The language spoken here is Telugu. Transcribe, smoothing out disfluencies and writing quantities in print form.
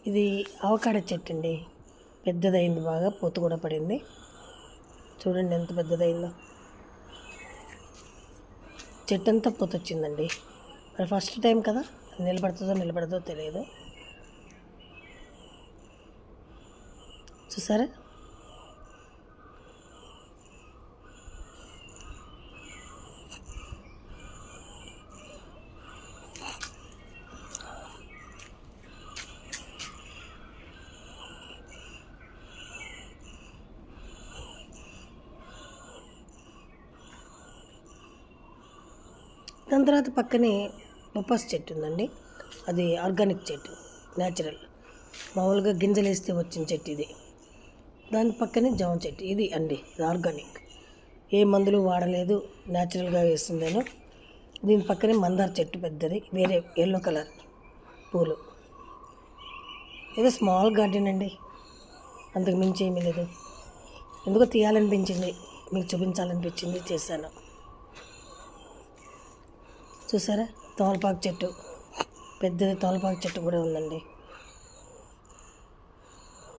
ఇది అవకాడో చెట్టు అండి. పెద్దదైంది, బాగా పూత కూడా పడింది. చూడండి ఎంత పెద్దదైందో. చెట్టు అంతా పూత వచ్చిందండి. మరి ఫస్ట్ టైం కదా, నిలబడదో తెలియదు. చూసారా? దాని తర్వాత పక్కనే బొప్పాస్ చెట్టు ఉందండి. అది ఆర్గానిక్ చెట్టు, న్యాచురల్, మామూలుగా గింజలు వేస్తే వచ్చిన చెట్టు ఇది. దాని పక్కనే జామ చెట్టు, ఇది అండి, ఇది ఆర్గానిక్, ఏ మందులు వాడలేదు, న్యాచురల్గా వేస్తుందేను. దీని పక్కనే మందార చెట్టు పెద్దది, వేరే ఎల్లో కలర్ పూలు. ఏదో స్మాల్ గార్డెన్ అండి, అంతకు మించి ఏమీ లేదు. ఎందుకో తీయాలనిపించింది, మీకు చూపించాలనిపించింది, చేశాను. చూసారా? తమలపాకు చెట్టు, పెద్దది తమలపాకు చెట్టు కూడా ఉందండి.